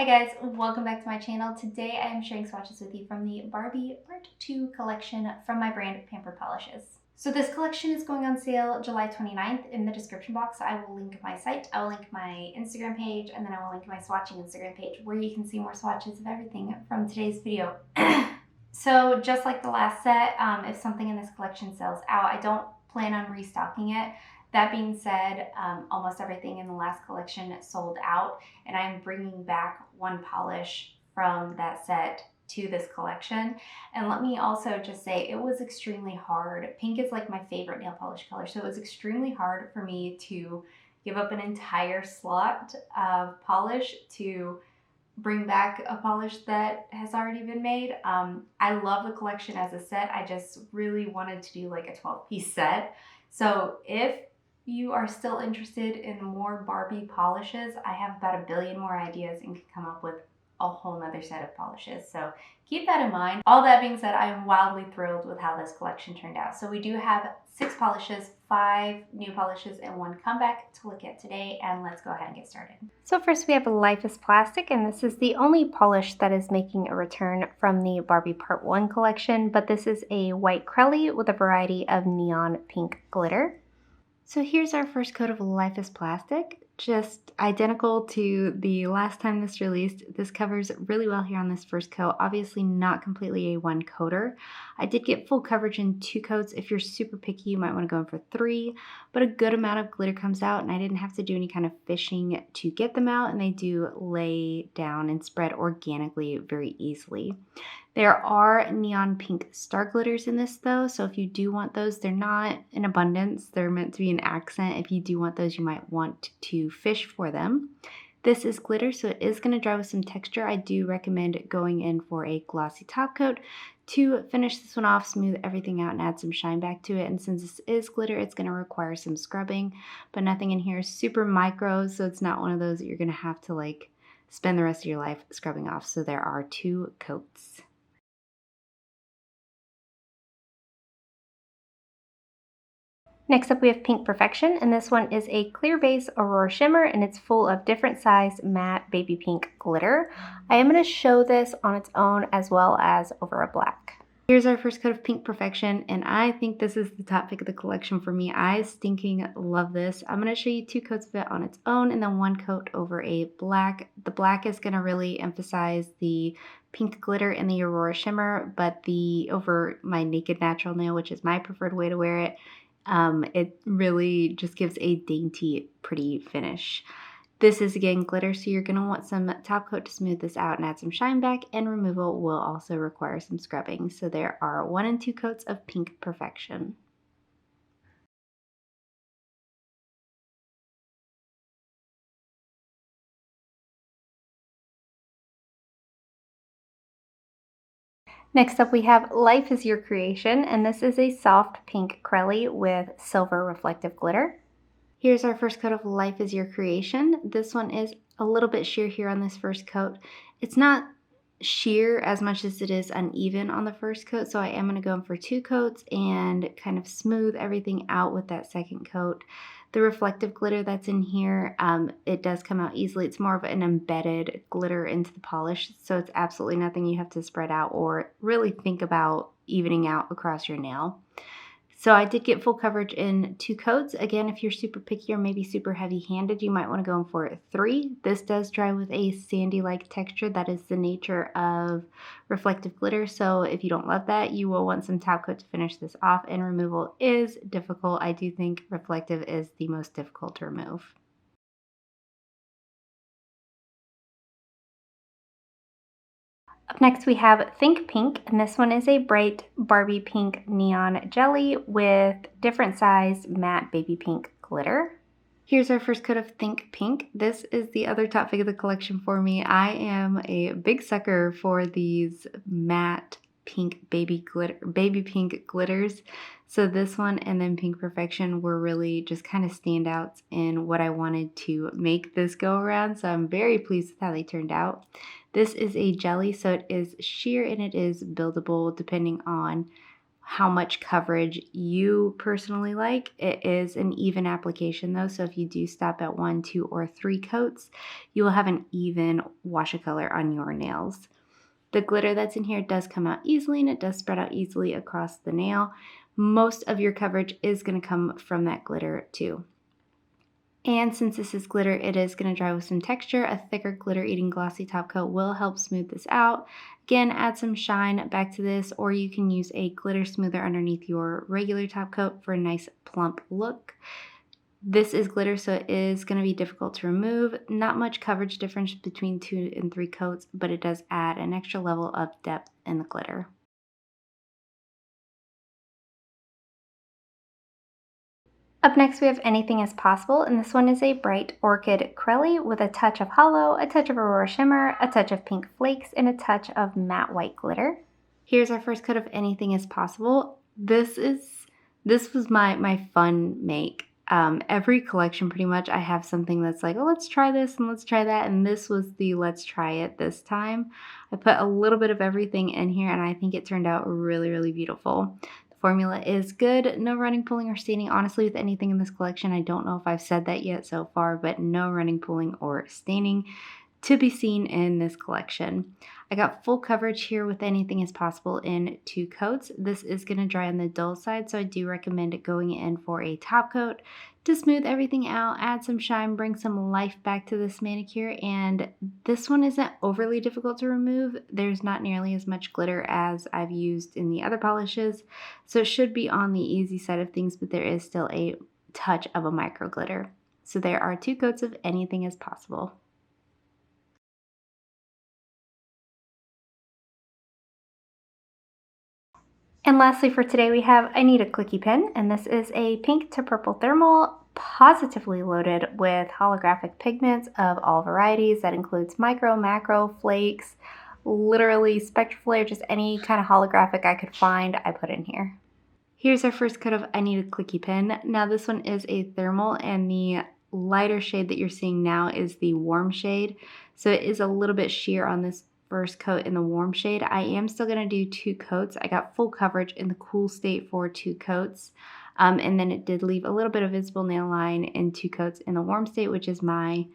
Hi guys, welcome back to my channel. Today I am sharing swatches with you from the Barbie Part 2 collection from my brand Pampered Polishes. So this collection is going on sale July 29th. In the description box I will link my site, I will link my Instagram page, and then I will link my swatching Instagram page where you can see more swatches of everything from today's video. So just like the last set, if something in this collection sells out, I don't plan on restocking it. That being said, almost everything in the last collection sold out, and I'm bringing back one polish from that set to this collection. And let me also just say, it was extremely hard. Pink is like my favorite nail polish color, so it was extremely hard for me to give up an entire slot of polish to bring back a polish that has already been made. I love the collection as a set. I just really wanted to do like a 12-piece set. So if you are still interested in more Barbie polishes, I have about a billion more ideas and can come up with a whole nother set of polishes. So keep that in mind. All that being said, I am wildly thrilled with how this collection turned out. So we do have 6 polishes, 5 new polishes, and 1 comeback to look at today, and let's go ahead and get started. So first we have Lifest Plastic, and this is the only polish that is making a return from the Barbie Part 1 collection, but this is a white Crelly with a variety of neon pink glitter. So here's our first coat of Lifest Plastic, just identical to the last time this released. This covers really well here on this first coat. Obviously not completely a 1 coater. I did get full coverage in 2 coats. If you're super picky, you might want to go in for 3, but a good amount of glitter comes out, and I didn't have to do any kind of fishing to get them out, and they do lay down and spread organically very easily. There are neon pink star glitters in this though, so if you do want those, they're not in abundance. They're meant to be an accent. If you do want those, you might want to fish for them. This is glitter, so it is going to dry with some texture. I do recommend going in for a glossy top coat to finish this one off, smooth everything out, and add some shine back to it. And since this is glitter, it's going to require some scrubbing, but nothing in here is super micro, so it's not one of those that you're going to have to like spend the rest of your life scrubbing off. So there are 2 coats. Next up we have Pink Perfection, and this one is a clear base Aurora Shimmer, and it's full of different size matte baby pink glitter. I am going to show this on its own as well as over a black. Here's our first coat of Pink Perfection, and I think this is the top pick of the collection for me. I stinking love this. I'm going to show you 2 coats of it on its own and then 1 coat over a black. The black is going to really emphasize the pink glitter in the Aurora Shimmer, but over my Naked Natural nail, which is my preferred way to wear it, it really just gives a dainty, pretty finish. This is again glitter, so you're going to want some top coat to smooth this out and add some shine back, and removal will also require some scrubbing. So there are 1 and 2 coats of Pink Perfection. Next up we have Life is Your Creation, and this is a soft pink Crelly with silver reflective glitter. Here's our first coat of Life is Your Creation. This one is a little bit sheer here on this first coat. It's not sheer as much as it is uneven on the first coat, so I am going to go in for 2 coats and kind of smooth everything out with that second coat. The reflective glitter that's in here, it does come out easily. It's more of an embedded glitter into the polish, so it's absolutely nothing you have to spread out or really think about evening out across your nail. So I did get full coverage in 2 coats. Again, if you're super picky or maybe super heavy-handed, you might want to go in for 3. This does dry with a sandy-like texture. That is the nature of reflective glitter. So if you don't love that, you will want some top coat to finish this off, and removal is difficult. I do think reflective is the most difficult to remove. Up next we have Think Pink, and this one is a bright Barbie pink neon jelly with different size matte baby pink glitter. Here's our first coat of Think Pink. This is the other top pick of the collection for me. I am a big sucker for these matte pink baby pink glitters. So this one and then Pink Perfection were really just kind of standouts in what I wanted to make this go around. So I'm very pleased with how they turned out. This is a jelly, so it is sheer and it is buildable depending on how much coverage you personally like. It is an even application though, so if you do stop at 1, 2, or 3 coats, you will have an even wash of color on your nails. The glitter that's in here does come out easily and it does spread out easily across the nail. Most of your coverage is going to come from that glitter too. And since this is glitter, it is going to dry with some texture. A thicker glitter-eating glossy top coat will help smooth this out. Again, add some shine back to this, or you can use a glitter smoother underneath your regular top coat for a nice plump look. This is glitter, so it is going to be difficult to remove. Not much coverage difference between 2 and 3 coats, but it does add an extra level of depth in the glitter. Up next, we have Anything Is Possible, and this one is a bright orchid crelly with a touch of hollow, a touch of aurora shimmer, a touch of pink flakes, and a touch of matte white glitter. Here's our first coat of Anything Is Possible. This was my fun make. Every collection pretty much I have something that's like, oh, let's try this and let's try that, and this was the let's try it this time. I put a little bit of everything in here and I think it turned out really, really beautiful. Formula is good. No running, pulling, or staining. Honestly, with anything in this collection, I don't know if I've said that yet so far, but no running, pulling, or staining to be seen in this collection. I got full coverage here with Anything Is Possible in 2 coats. This is going to dry on the dull side, so I do recommend going in for a top coat to smooth everything out, add some shine, bring some life back to this manicure, and this one isn't overly difficult to remove. There's not nearly as much glitter as I've used in the other polishes, so it should be on the easy side of things, but there is still a touch of a micro glitter. So there are 2 coats of Anything Is Possible. And lastly for today, we have I Need a Clicky Pen, and this is a pink to purple thermal, positively loaded with holographic pigments of all varieties. That includes micro, macro, flakes, literally spectraflare, just any kind of holographic I could find, I put in here. Here's our first coat of I Need a Clicky Pen. Now this one is a thermal, and the lighter shade that you're seeing now is the warm shade. So it is a little bit sheer on this first coat in the warm shade. I am still going to do 2 coats. I got full coverage in the cool state for 2 coats. And then it did leave a little bit of visible nail line in 2 coats in the warm state, which is my,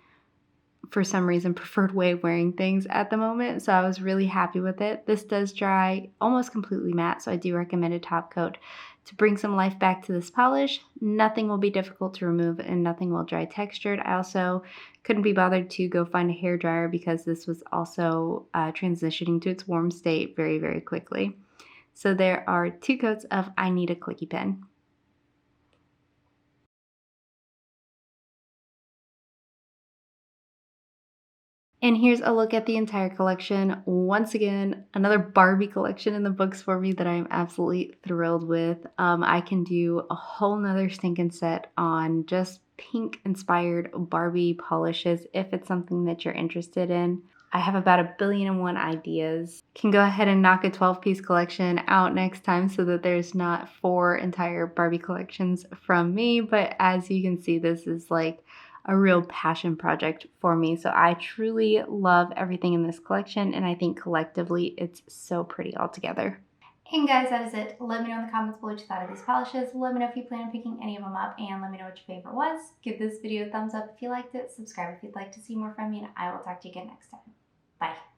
for some reason, preferred way of wearing things at the moment. So I was really happy with it. This does dry almost completely matte, so I do recommend a top coat to bring some life back to this polish. Nothing will be difficult to remove and nothing will dry textured. I also couldn't be bothered to go find a hair dryer because this was also transitioning to its warm state very, very quickly. So there are 2 coats of I Need a Clicky Pen. And here's a look at the entire collection. Once again, another Barbie collection in the books for me that I'm absolutely thrilled with. I can do a whole nother stinking set on just pink inspired Barbie polishes if it's something that you're interested in. I have about 1,000,000,001 ideas. Can go ahead and knock a 12-piece collection out next time so that there's not 4 entire Barbie collections from me. But as you can see, this is like a real passion project for me. So I truly love everything in this collection, and I think collectively it's so pretty all together. And guys, that is it. Let me know in the comments below what you thought of these polishes. Let me know if you plan on picking any of them up, and let me know what your favorite was. Give this video a thumbs up if you liked it. Subscribe if you'd like to see more from me, and I will talk to you again next time. Bye.